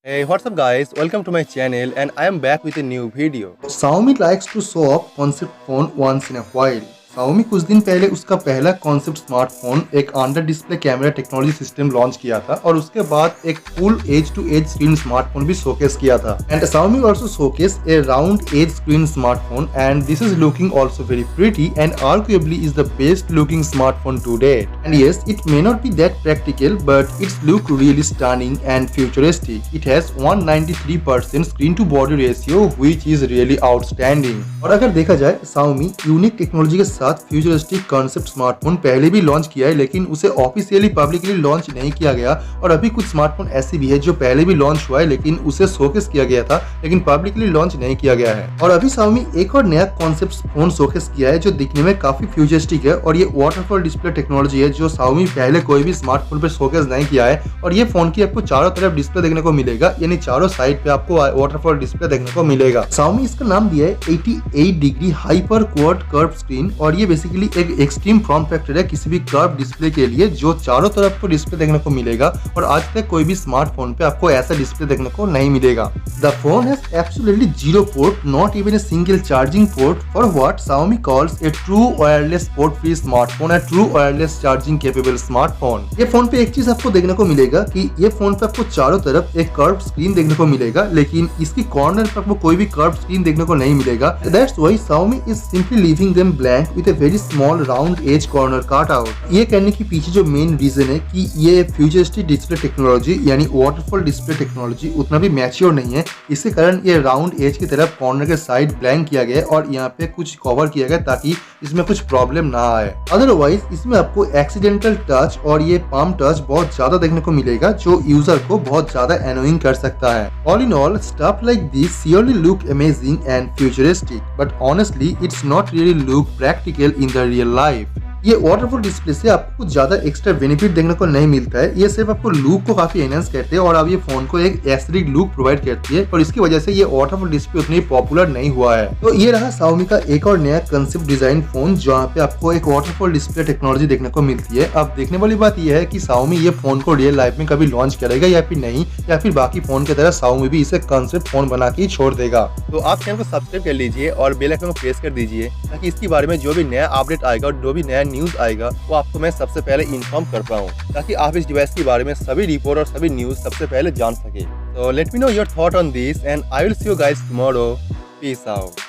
Hey, what's up guys? Welcome to my channel and I am back with a new video. Xiaomi likes to show off concept phone once in a while. Xiaomi कुछ दिन पहले उसका पहला concept smartphone एक under display camera technology system launch किया था और उसके बाद एक full edge to edge screen smartphone भी शोकेस किया था. And Xiaomi also showcase a round edge screen smartphone and this is looking also very pretty and arguably is the best looking smartphone to date. And yes, it may not be that practical but its look really stunning and futuristic. It has 193% screen to body ratio which is really outstanding. और अगर देखा जाए Xiaomi unique technology के साथ futuristic concept smartphone पहले भी launch किया है लेकिन उसे ऑफिशियली पब्लिकली लॉन्च नहीं किया गया. और अभी कुछ स्मार्टफोन ऐसे भी है जो पहले भी लॉन्च हुआ है लेकिन उसे शोकेस किया गया था लेकिन पब्लिकली लॉन्च नहीं किया गया है. और अभी Xiaomi एक और नया कॉन्सेप्ट फोन शोकेस किया है जो दिखने में काफी फ्यूचरिस्टिक है और ये वाटरफॉल डिस्प्ले टेक्नोलॉजी है जो Xiaomi पहले कोई भी स्मार्टफोन पे शोकेस नहीं किया है. और ये फोन की आपको चारों तरफ डिस्प्ले देखने को मिलेगा यानी चारों साइड पे आपको वाटरफॉल डिस्प्ले देखने को मिलेगा. Xiaomi इसका नाम दिया है 88 degree hyper quad curve screen और ये बेसिकली एक एक्सट्रीम फॉर्म फैक्टर है किसी भी कर्व डिस्प्ले के लिए जो चारों तरफ को डिस्प्ले देखने को मिलेगा और आज तक कोई भी स्मार्टफोन पे आपको ऐसा डिस्प्ले देखने को नहीं मिलेगा. The phone has absolutely zero port, not even a single charging port for what Xiaomi calls a true wireless port free smartphone, a true wireless charging capable smartphone. ये फोन पे एक चीज आपको देखने को मिलेगा कि ये फोन पे आपको चारों तरफ एक कर्व स्क्रीन देखने को मिलेगा लेकिन इसकी कॉर्नर पे आपको कोई भी कर्व स्क्रीन देखने को नहीं मिलेगा. That's why Xiaomi is simply leaving them blank with a very small round edge corner cut out. ये करने के पीछे जो मेन रीजन है कि ये फ्यूचरिस्टिक डिस्प्ले टेक्नोलॉजी यानी वाटरफॉल डिस्प्ले टेक्नोलॉजी उतना भी मैच्योर नहीं है. इसके कारण ये राउंड एज की तरफ कॉर्नर के साइड ब्लैंक किया गया और यहाँ पे कुछ कवर किया गया ताकि इसमें कुछ प्रॉब्लम ना आए. अदरवाइज इसमें आपको एक्सीडेंटल टच और ये पाम टच बहुत ज्यादा देखने को मिलेगा जो यूजर को बहुत ज्यादा एनोइंग कर सकता है. All in all stuff like this surely look amazing and futuristic, but honestly it's not really look practical in the real life. ये वाटरफॉल डिस्प्ले से आपको कुछ ज्यादा एक्स्ट्रा बेनिफिट देखने को नहीं मिलता है. ये सिर्फ आपको लुक को काफी एनहांस करते हैं और अब ये फोन को एक एस्थेटिक लुक प्रोवाइड करती है और इसकी वजह से ये वाटरफॉल डिस्प्ले उतनी पॉपुलर नहीं हुआ है. तो ये रहा Xiaomi का एक और नया कंसेप्ट डिजाइन फोन जहाँ पे आपको एक वाटरफॉल डिस्प्ले टेक्नोलॉजी देखने को मिलती है. अब देखने वाली बात यह है कि Xiaomi ये फोन को रियल लाइफ में कभी लॉन्च करेगा या फिर नहीं, या फिर बाकी फोन की तरह Xiaomi भी इसे कंसेप्ट फोन बना के छोड़ देगा. तो आप चैनल को सब्सक्राइब कर लीजिए और बेल आइकन को प्रेस कर दीजिए ताकि इसके बारे में जो भी नया अपडेट आएगा और जो भी नया न्यूज आएगा वो आपको मैं सबसे पहले इन्फॉर्म कर पाऊँ ताकि आप इस डिवाइस के बारे में सभी रिपोर्ट और सभी न्यूज सबसे पहले जान सके. So let me know your thought on this and I will see you guys tomorrow. Peace out.